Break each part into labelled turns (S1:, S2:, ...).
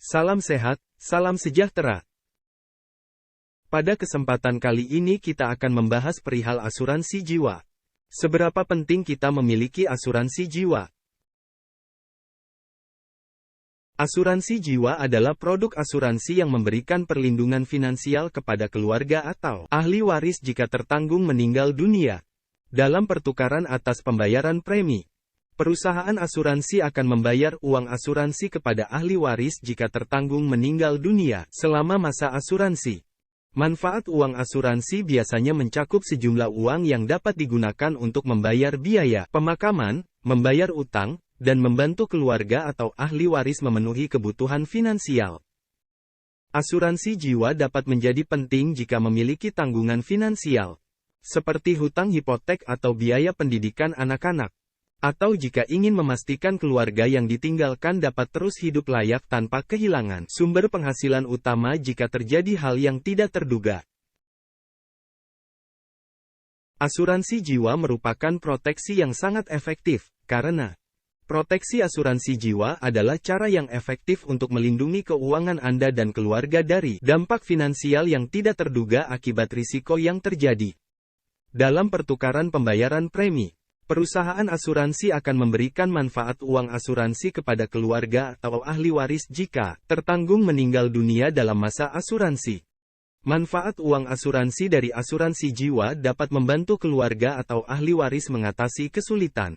S1: Salam sehat, salam sejahtera. Pada kesempatan kali ini kita akan membahas perihal asuransi jiwa. Seberapa penting kita memiliki asuransi jiwa? Asuransi jiwa adalah produk asuransi yang memberikan perlindungan finansial kepada keluarga atau ahli waris jika tertanggung meninggal dunia. Dalam pertukaran atas pembayaran premi, perusahaan asuransi akan membayar uang asuransi kepada ahli waris jika tertanggung meninggal dunia selama masa asuransi. Manfaat uang asuransi biasanya mencakup sejumlah uang yang dapat digunakan untuk membayar biaya pemakaman, membayar utang, dan membantu keluarga atau ahli waris memenuhi kebutuhan finansial. Asuransi jiwa dapat menjadi penting jika memiliki tanggungan finansial, seperti hutang hipotek atau biaya pendidikan anak-anak, atau jika ingin memastikan keluarga yang ditinggalkan dapat terus hidup layak tanpa kehilangan sumber penghasilan utama jika terjadi hal yang tidak terduga. Asuransi jiwa merupakan proteksi yang sangat efektif, karena proteksi asuransi jiwa adalah cara yang efektif untuk melindungi keuangan Anda dan keluarga dari dampak finansial yang tidak terduga akibat risiko yang terjadi. Dalam pertukaran pembayaran premi, perusahaan asuransi akan memberikan manfaat uang asuransi kepada keluarga atau ahli waris jika tertanggung meninggal dunia dalam masa asuransi. Manfaat uang asuransi dari asuransi jiwa dapat membantu keluarga atau ahli waris mengatasi kesulitan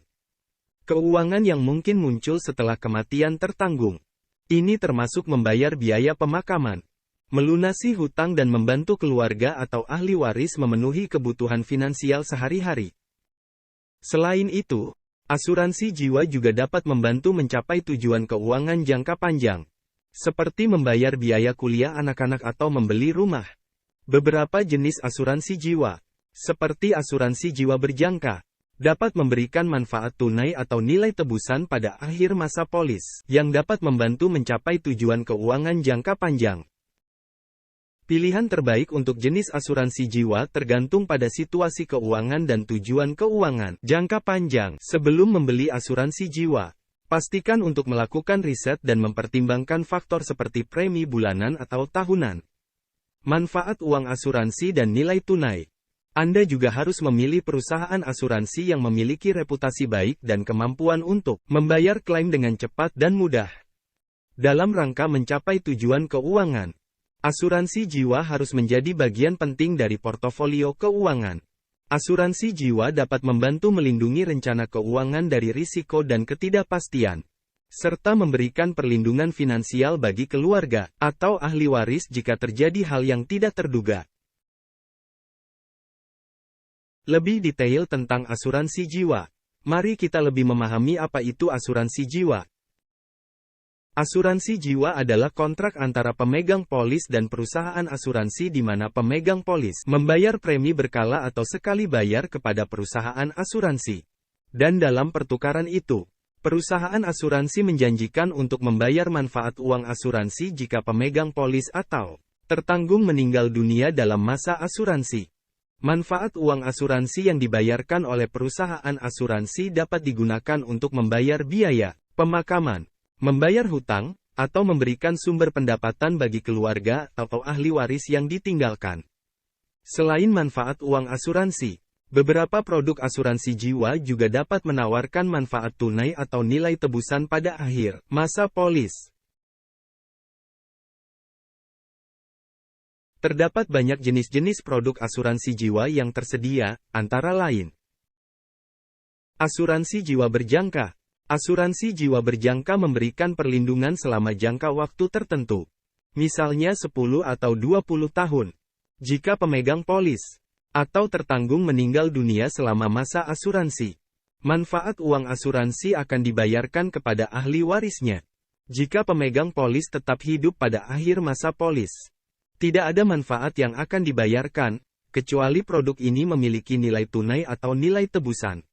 S1: keuangan yang mungkin muncul setelah kematian tertanggung. Ini termasuk membayar biaya pemakaman, melunasi hutang dan membantu keluarga atau ahli waris memenuhi kebutuhan finansial sehari-hari. Selain itu, asuransi jiwa juga dapat membantu mencapai tujuan keuangan jangka panjang, seperti membayar biaya kuliah anak-anak atau membeli rumah. Beberapa jenis asuransi jiwa, seperti asuransi jiwa berjangka, dapat memberikan manfaat tunai atau nilai tebusan pada akhir masa polis, yang dapat membantu mencapai tujuan keuangan jangka panjang. Pilihan terbaik untuk jenis asuransi jiwa tergantung pada situasi keuangan dan tujuan keuangan jangka panjang. Sebelum membeli asuransi jiwa, pastikan untuk melakukan riset dan mempertimbangkan faktor seperti premi bulanan atau tahunan, manfaat uang asuransi dan nilai tunai. Anda juga harus memilih perusahaan asuransi yang memiliki reputasi baik dan kemampuan untuk membayar klaim dengan cepat dan mudah. Dalam rangka mencapai tujuan keuangan, asuransi jiwa harus menjadi bagian penting dari portofolio keuangan. Asuransi jiwa dapat membantu melindungi rencana keuangan dari risiko dan ketidakpastian, serta memberikan perlindungan finansial bagi keluarga atau ahli waris jika terjadi hal yang tidak terduga. Lebih detail tentang asuransi jiwa. Mari kita lebih memahami apa itu asuransi jiwa. Asuransi jiwa adalah kontrak antara pemegang polis dan perusahaan asuransi di mana pemegang polis membayar premi berkala atau sekali bayar kepada perusahaan asuransi. Dan dalam pertukaran itu, perusahaan asuransi menjanjikan untuk membayar manfaat uang asuransi jika pemegang polis atau tertanggung meninggal dunia dalam masa asuransi. Manfaat uang asuransi yang dibayarkan oleh perusahaan asuransi dapat digunakan untuk membayar biaya pemakaman, membayar hutang, atau memberikan sumber pendapatan bagi keluarga atau ahli waris yang ditinggalkan. Selain manfaat uang asuransi, beberapa produk asuransi jiwa juga dapat menawarkan manfaat tunai atau nilai tebusan pada akhir masa polis. Terdapat banyak jenis-jenis produk asuransi jiwa yang tersedia, antara lain asuransi jiwa berjangka. Asuransi jiwa berjangka memberikan perlindungan selama jangka waktu tertentu, misalnya 10 atau 20 tahun, jika pemegang polis atau tertanggung meninggal dunia selama masa asuransi. Manfaat uang asuransi akan dibayarkan kepada ahli warisnya jika pemegang polis tetap hidup pada akhir masa polis. Tidak ada manfaat yang akan dibayarkan, kecuali produk ini memiliki nilai tunai atau nilai tebusan.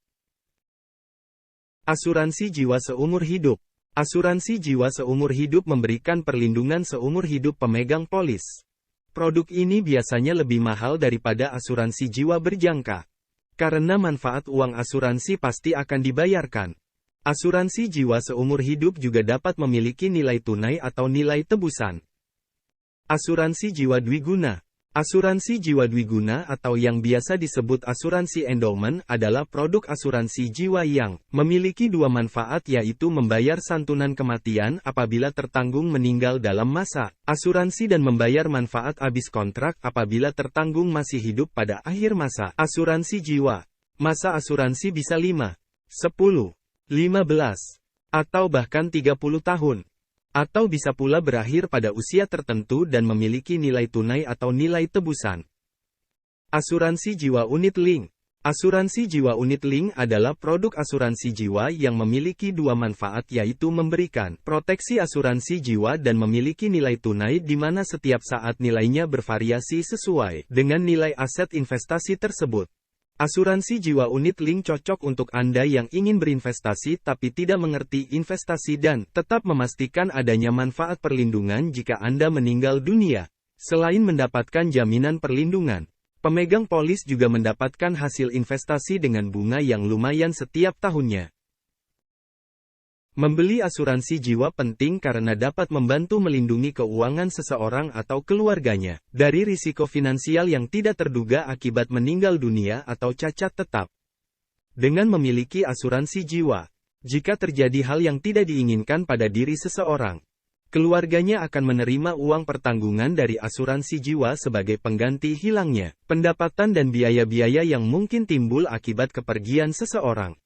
S1: Asuransi jiwa seumur hidup. Asuransi jiwa seumur hidup memberikan perlindungan seumur hidup pemegang polis. Produk ini biasanya lebih mahal daripada asuransi jiwa berjangka, karena manfaat uang asuransi pasti akan dibayarkan. Asuransi jiwa seumur hidup juga dapat memiliki nilai tunai atau nilai tebusan. Asuransi jiwa dwiguna. Asuransi jiwa dwiguna atau yang biasa disebut asuransi endowment adalah produk asuransi jiwa yang memiliki dua manfaat, yaitu membayar santunan kematian apabila tertanggung meninggal dalam masa asuransi dan membayar manfaat habis kontrak apabila tertanggung masih hidup pada akhir masa asuransi jiwa. Masa asuransi bisa 5, 10, 15, atau bahkan 30 tahun. Atau bisa pula berakhir pada usia tertentu dan memiliki nilai tunai atau nilai tebusan. Asuransi jiwa unit link. Asuransi jiwa unit link adalah produk asuransi jiwa yang memiliki dua manfaat, yaitu memberikan proteksi asuransi jiwa dan memiliki nilai tunai di mana setiap saat nilainya bervariasi sesuai dengan nilai aset investasi tersebut. Asuransi jiwa unit link cocok untuk Anda yang ingin berinvestasi tapi tidak mengerti investasi dan tetap memastikan adanya manfaat perlindungan jika Anda meninggal dunia. Selain mendapatkan jaminan perlindungan, pemegang polis juga mendapatkan hasil investasi dengan bunga yang lumayan setiap tahunnya. Membeli asuransi jiwa penting karena dapat membantu melindungi keuangan seseorang atau keluarganya dari risiko finansial yang tidak terduga akibat meninggal dunia atau cacat tetap. Dengan memiliki asuransi jiwa, jika terjadi hal yang tidak diinginkan pada diri seseorang, keluarganya akan menerima uang pertanggungan dari asuransi jiwa sebagai pengganti hilangnya pendapatan dan biaya-biaya yang mungkin timbul akibat kepergian seseorang.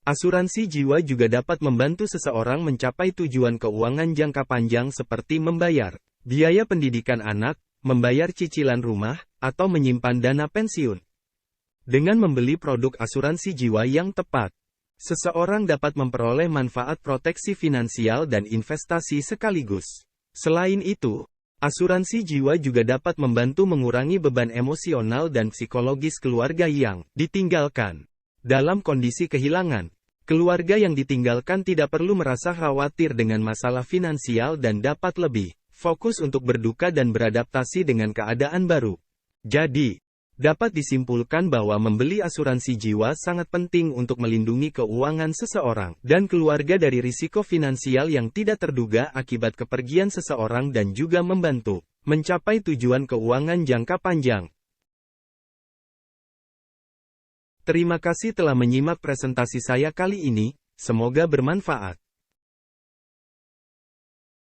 S1: Asuransi jiwa juga dapat membantu seseorang mencapai tujuan keuangan jangka panjang seperti membayar biaya pendidikan anak, membayar cicilan rumah, atau menyimpan dana pensiun. Dengan membeli produk asuransi jiwa yang tepat, seseorang dapat memperoleh manfaat proteksi finansial dan investasi sekaligus. Selain itu, asuransi jiwa juga dapat membantu mengurangi beban emosional dan psikologis keluarga yang ditinggalkan. Dalam kondisi kehilangan, keluarga yang ditinggalkan tidak perlu merasa khawatir dengan masalah finansial dan dapat lebih fokus untuk berduka dan beradaptasi dengan keadaan baru. Jadi, dapat disimpulkan bahwa membeli asuransi jiwa sangat penting untuk melindungi keuangan seseorang dan keluarga dari risiko finansial yang tidak terduga akibat kepergian seseorang dan juga membantu mencapai tujuan keuangan jangka panjang. Terima kasih telah menyimak presentasi saya kali ini, semoga bermanfaat.